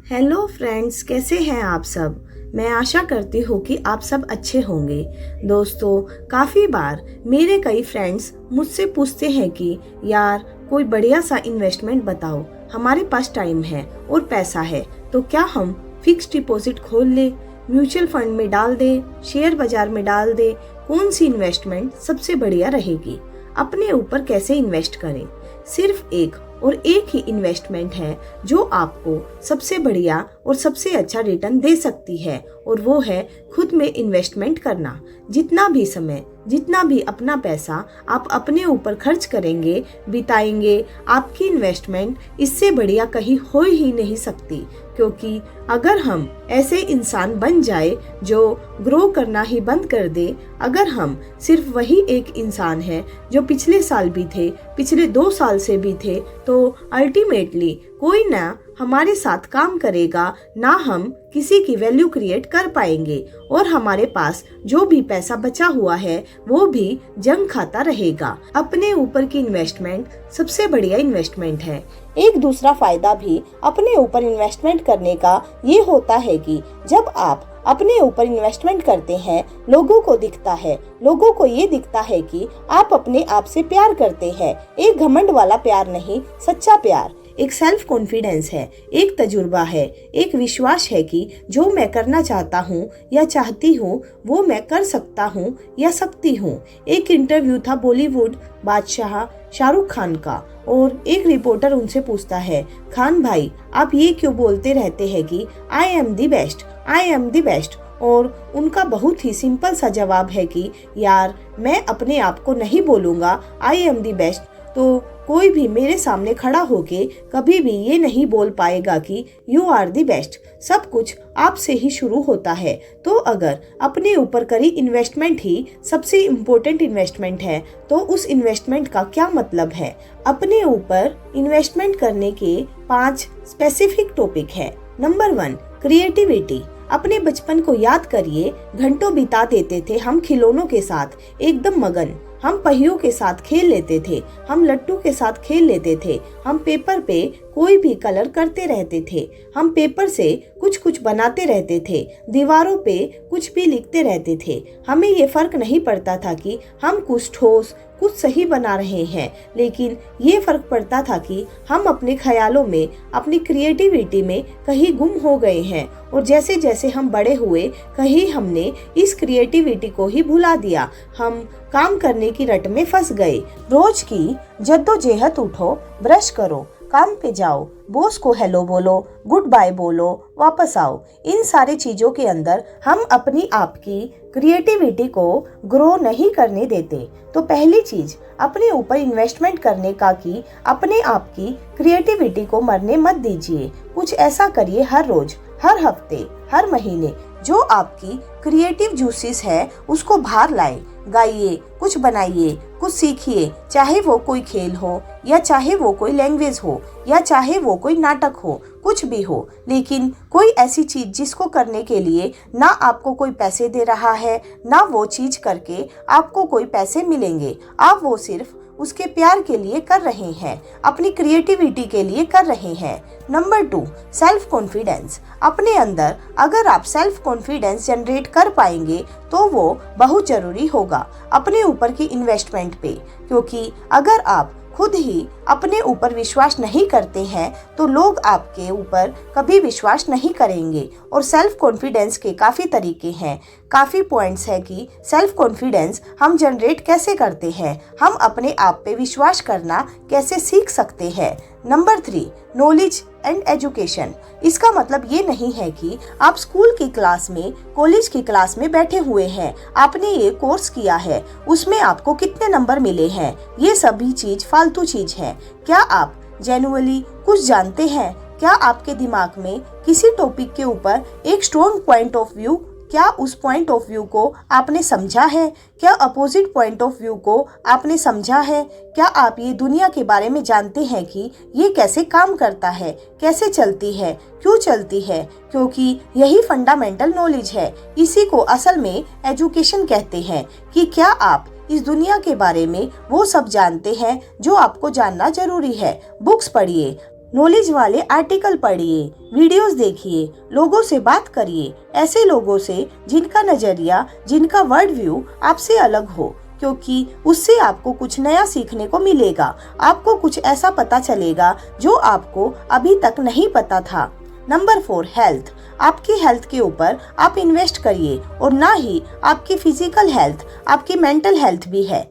Hello friends, कैसे हैं आप सब। मैं आशा करती हूँ कि आप सब अच्छे होंगे। दोस्तों, काफ़ी बार मेरे कई फ्रेंड्स मुझसे पूछते हैं कि यार कोई बढ़िया सा इन्वेस्टमेंट बताओ, हमारे पास टाइम है और पैसा है तो क्या हम फिक्स डिपॉजिट खोल लें, म्यूचुअल फंड में डाल दें, शेयर बाजार में डाल दें, कौन सी इन्वेस्टमेंट सबसे बढ़िया रहेगी, अपने ऊपर कैसे इन्वेस्ट करें। सिर्फ एक और एक ही इन्वेस्टमेंट है जो आपको सबसे बढ़िया और सबसे अच्छा रिटर्न दे सकती है, और वो है खुद में इन्वेस्टमेंट करना। जितना भी समय, जितना भी अपना पैसा आप अपने ऊपर खर्च करेंगे, बिताएंगे, आपकी इन्वेस्टमेंट इससे बढ़िया कहीं हो ही नहीं सकती। क्योंकि अगर हम ऐसे इंसान बन जाए जो ग्रो करना ही बंद कर दे, अगर हम सिर्फ वही एक इंसान है जो पिछले साल भी थे, पिछले 2 साल से भी थे, तो अल्टीमेटली कोई ना हमारे साथ काम करेगा, ना हम किसी की वैल्यू क्रिएट कर पाएंगे, और हमारे पास जो भी पैसा बचा हुआ है वो भी जंग खाता रहेगा। अपने ऊपर की इन्वेस्टमेंट सबसे बढ़िया इन्वेस्टमेंट है। एक दूसरा फायदा भी अपने ऊपर इन्वेस्टमेंट करने का ये होता है कि जब आप अपने ऊपर इन्वेस्टमेंट करते हैं, लोगों को दिखता है, लोगों को ये दिखता है कि आप अपने आप से प्यार करते हैं। एक घमंड वाला प्यार नहीं, सच्चा प्यार। एक सेल्फ कॉन्फिडेंस है, एक तजुर्बा है, एक विश्वास है कि जो मैं करना चाहता हूँ या चाहती हूँ वो मैं कर सकता हूँ या सकती हूँ। एक इंटरव्यू था बॉलीवुड बादशाह शाहरुख खान का, और एक रिपोर्टर उनसे पूछता है, खान भाई आप ये क्यों बोलते रहते हैं कि I am the best, I am the best. और उनका बहुत ही सिंपल सा जवाब है कि यार मैं अपने आप को नहीं बोलूँगा आई एम द बेस्ट, तो कोई भी मेरे सामने खड़ा होके कभी भी ये नहीं बोल पाएगा कि यू आर द बेस्ट। सब कुछ आपसे ही शुरू होता है। तो अगर अपने ऊपर करी इन्वेस्टमेंट ही सबसे इम्पोर्टेंट इन्वेस्टमेंट है, तो उस इन्वेस्टमेंट का क्या मतलब है। अपने ऊपर इन्वेस्टमेंट करने के 5 स्पेसिफिक टॉपिक है। Number 1, creativity. अपने बचपन को याद करिए, घंटों बिता देते थे हम खिलौनों के साथ, एकदम मगन। हम पहियों के साथ खेल लेते थे, हम लट्टू के साथ खेल लेते थे, हम पेपर पे कोई भी कलर करते रहते थे, हम पेपर से कुछ कुछ बनाते रहते थे, दीवारों पे कुछ भी लिखते रहते थे। हमें ये फर्क नहीं पड़ता था कि हम कुछ ठोस कुछ सही बना रहे हैं, लेकिन ये फर्क पड़ता था कि हम अपने ख्यालों में, अपनी क्रिएटिविटी में कहीं गुम हो गए हैं, और जैसे जैसे हम बड़े हुए कहीं हमने इस क्रिएटिविटी को ही भुला दिया। हम काम करने की रट में फंस गए। रोज की जद्दोजहद उठो, ब्रश करो, काम पे जाओ, बॉस को हेलो बोलो, गुड बाय बोलो, वापस आओ। इन सारी चीजों के अंदर हम अपनी आप की क्रिएटिविटी को ग्रो नहीं करने देते। तो पहली चीज अपने ऊपर इन्वेस्टमेंट करने का कि अपने आप की क्रिएटिविटी को मरने मत दीजिए। कुछ ऐसा करिए हर रोज, हर हफ्ते, हर महीने, जो आपकी क्रिएटिव जूसेस है उसको बाहर लाए। गाइए, कुछ बनाइए, कुछ सीखिए, चाहे वो कोई खेल हो, या चाहे वो कोई लैंग्वेज हो, या चाहे वो कोई नाटक हो, कुछ भी हो, लेकिन कोई ऐसी चीज जिसको करने के लिए ना आपको कोई पैसे दे रहा है, ना वो चीज करके आपको कोई पैसे मिलेंगे। आप वो सिर्फ उसके प्यार के लिए कर रहे हैं, अपनी क्रिएटिविटी के लिए कर रहे हैं। Number 2, self confidence. अपने अंदर अगर आप सेल्फ कॉन्फिडेंस जनरेट कर पाएंगे तो वो बहुत जरूरी होगा अपने ऊपर की इन्वेस्टमेंट पे, क्योंकि अगर आप खुद ही अपने ऊपर विश्वास नहीं करते हैं तो लोग आपके ऊपर कभी विश्वास नहीं करेंगे। और सेल्फ कॉन्फिडेंस के काफ़ी तरीके हैं, काफ़ी पॉइंट्स है कि सेल्फ कॉन्फिडेंस हम जनरेट कैसे करते हैं, हम अपने आप पे विश्वास करना कैसे सीख सकते हैं। Number 3, knowledge and education. इसका मतलब ये नहीं है कि आप स्कूल की क्लास में, कॉलेज की क्लास में बैठे हुए हैं, आपने ये कोर्स किया है, उसमें आपको कितने नंबर मिले हैं, ये सभी चीज फालतू चीज है। क्या आप जेन्युइनली कुछ जानते हैं? क्या आपके दिमाग में किसी टॉपिक के ऊपर एक स्ट्रॉन्ग पॉइंट ऑफ व्यू, क्या उस पॉइंट ऑफ व्यू को आपने समझा है? क्या अपोजिट पॉइंट ऑफ व्यू को आपने समझा है? क्या आप ये दुनिया के बारे में जानते हैं कि ये कैसे काम करता है, कैसे चलती है, क्यों चलती है? क्योंकि यही फंडामेंटल नॉलेज है, इसी को असल में एजुकेशन कहते हैं कि क्या आप इस दुनिया के बारे में वो सब जानते हैं जो आपको जानना जरूरी है। बुक्स पढ़िए, नॉलेज वाले आर्टिकल पढ़िए, वीडियोस देखिए, लोगों से बात करिए, ऐसे लोगों से जिनका नजरिया, जिनका वर्ल्ड व्यू आपसे अलग हो, क्योंकि उससे आपको कुछ नया सीखने को मिलेगा। आपको कुछ ऐसा पता चलेगा जो आपको अभी तक नहीं पता था। Number 4, health. आपकी हेल्थ के ऊपर आप इन्वेस्ट करिए, और ना ही आपकी फिजिकल हेल्थ, आपकी मेंटल हेल्थ भी है।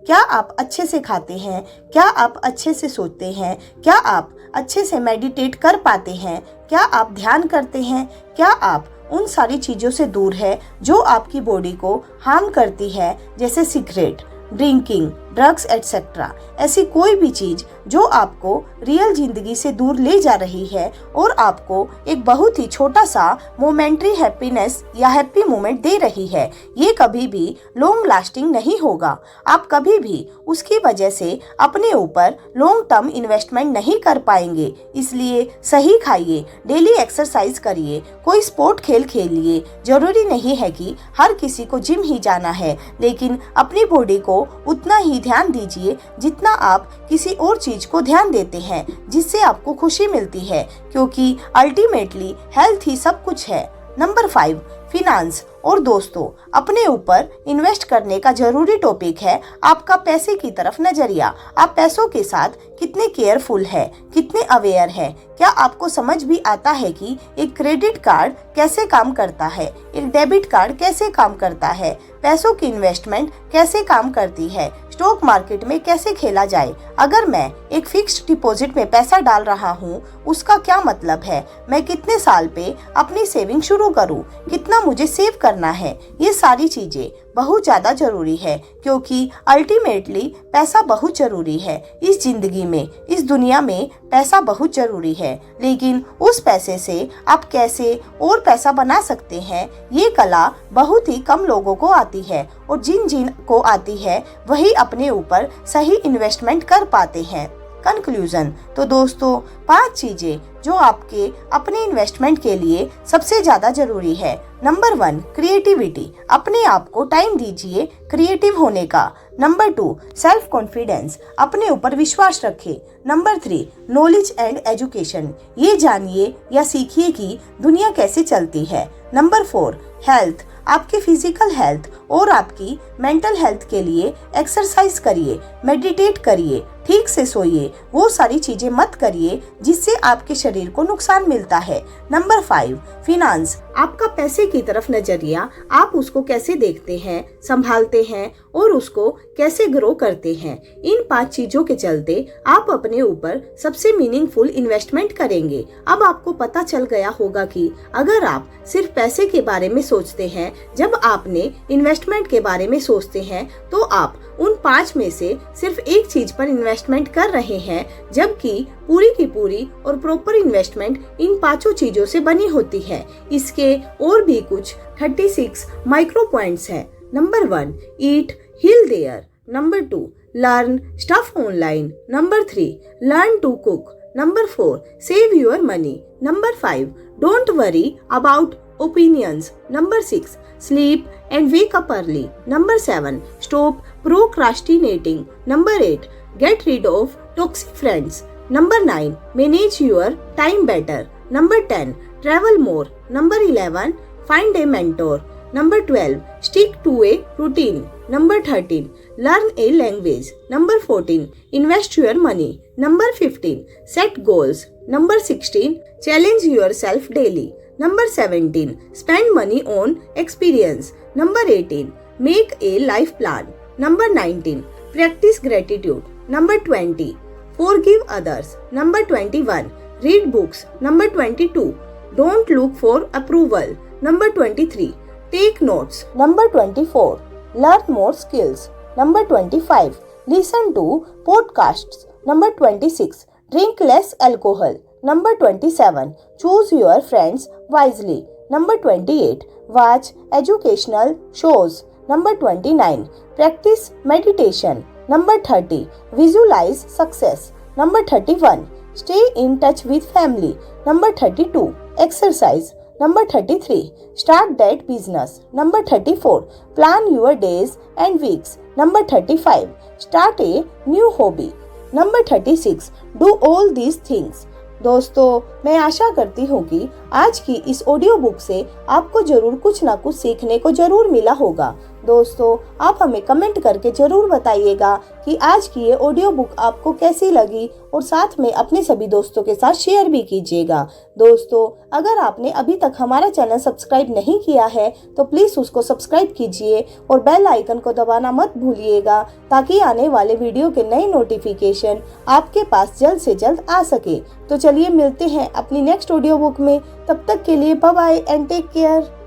क्या आप अच्छे से खाते हैं? क्या आप अच्छे से सोते हैं? क्या आप अच्छे से मेडिटेट कर पाते हैं? क्या आप ध्यान करते हैं? क्या आप उन सारी चीज़ों से दूर है जो आपकी बॉडी को हार्म करती है, जैसे सिगरेट, ड्रिंकिंग, ड्रग्स एटसेट्रा। ऐसी कोई भी चीज जो आपको रियल जिंदगी से दूर ले जा रही है और आपको एक बहुत ही छोटा सा मोमेंट्री हैप्पीनेस या हैप्पी मोमेंट दे रही है, ये कभी भी लॉन्ग लास्टिंग नहीं होगा। आप कभी भी उसकी वजह से अपने ऊपर लॉन्ग टर्म इन्वेस्टमेंट नहीं कर पाएंगे। इसलिए सही खाइए, डेली एक्सरसाइज करिए, कोई स्पोर्ट खेल खेलिए। जरूरी नहीं है कि हर किसी को जिम ही जाना है, लेकिन अपनी बॉडी को उतना ही ध्यान दीजिए जितना आप किसी और चीज को ध्यान देते हैं, जिससे आपको खुशी मिलती है, क्योंकि अल्टीमेटली हेल्थ ही सब कुछ है। Number 5, finance. और दोस्तों, अपने ऊपर इन्वेस्ट करने का जरूरी टॉपिक है आपका पैसे की तरफ नजरिया। आप पैसों के साथ कितने केयरफुल है, कितने अवेयर है? क्या आपको समझ भी आता है कि एक क्रेडिट कार्ड कैसे काम करता है, एक डेबिट कार्ड कैसे काम करता है, पैसों की इन्वेस्टमेंट कैसे काम करती है, स्टॉक मार्केट में कैसे खेला जाए? अगर मैं एक फिक्स्ड डिपॉजिट में पैसा डाल रहा हूँ, उसका क्या मतलब है? मैं कितने साल पे अपनी सेविंग शुरू करूँ, कितना मुझे सेव करना है? ये सारी चीजें बहुत ज्यादा जरूरी है, क्योंकि अल्टीमेटली पैसा बहुत जरूरी है इस जिंदगी में, इस दुनिया में पैसा बहुत जरूरी है। लेकिन उस पैसे से आप कैसे और पैसा बना सकते हैं, ये कला बहुत ही कम लोगों को आती है, और जिन को आती है वही अपने ऊपर सही इन्वेस्टमेंट कर पाते हैं। कंक्लूजन। तो दोस्तों, 5 चीजें जो आपके अपने इन्वेस्टमेंट के लिए सबसे ज्यादा जरूरी है। Number 1, creativity. अपने आप को टाइम दीजिए क्रिएटिव होने का। Number 2, self confidence. अपने ऊपर विश्वास रखें। Number 3, knowledge and education. ये जानिए या सीखिए कि दुनिया कैसे चलती है। Number 4, health. आपकी फिजिकल हेल्थ और आपकी मेंटल हेल्थ के लिए एक्सरसाइज करिए, मेडिटेट करिए, ठीक से सोइए, वो सारी चीजें मत करिए जिससे आपके शरीर को नुकसान मिलता है। Number 5, finance. आपका पैसे की तरफ नजरिया, आप उसको कैसे देखते हैं, संभालते हैं और उसको कैसे ग्रो करते हैं। इन 5 चीजों के चलते आप अपने ऊपर सबसे मीनिंगफुल इन्वेस्टमेंट करेंगे। अब आपको पता चल गया होगा कि अगर आप सिर्फ पैसे के बारे में सोचते हैं, जब आपने इन्वेस्टमेंट के बारे में सोचते हैं, तो आप उन 5 में से सिर्फ एक चीज पर इन्वेस्टमेंट कर रहे हैं, जबकि पूरी की पूरी और प्रॉपर इन्वेस्टमेंट इन 5 चीजों से बनी होती है। इसके और भी कुछ 36 माइक्रो पॉइंट्स हैं। Number 1, eat healthier. Number 2, learn stuff online. Number 3, learn to cook. Number 4, save your money. Number 5, don't worry about opinions. Number 6, sleep and wake up early. Number 7, stop procrastinating. Number 8, get rid of toxic friends. Number 9, manage your time better. Number 10, travel more. Number 11, find a mentor. Number 12, stick to a routine. Number 13, learn a language. Number 14, invest your money. Number 15, set goals. Number 16, challenge yourself daily. Number 17, spend money on experience. Number 18, make a life plan. Number 19, practice gratitude. Number 20, forgive others. Number 21, read books. Number 22, don't look for approval. Number 23, take notes. Number 24, learn more skills. Number 25, listen to podcasts. Number 26, drink less alcohol. Number 27, choose your friends wisely. Number 28, watch educational shows. Number 29, practice meditation. Number 30, visualize success. Number 31, stay in touch with family. Number 32, exercise. Number 33, start that business. Number 34, plan your days and weeks. Number 35, start a new hobby. Number 36, do all these things. दोस्तों, मैं आशा करती हूँ कि आज की इस audio book से आपको जरूर कुछ ना कुछ सीखने को जरूर मिला होगा। दोस्तों, आप हमें कमेंट करके जरूर बताइएगा कि आज की ये ऑडियो बुक आपको कैसी लगी और साथ में अपने सभी दोस्तों के साथ शेयर भी कीजिएगा। दोस्तों, अगर आपने अभी तक हमारा चैनल सब्सक्राइब नहीं किया है तो प्लीज़ उसको सब्सक्राइब कीजिए और बेल आइकन को दबाना मत भूलिएगा ताकि आने वाले वीडियो के नए नोटिफिकेशन आपके पास जल्द से जल्द आ सके। तो चलिए मिलते हैं अपनी नेक्स्ट ऑडियो बुक में। तब तक के लिए bye bye and take care.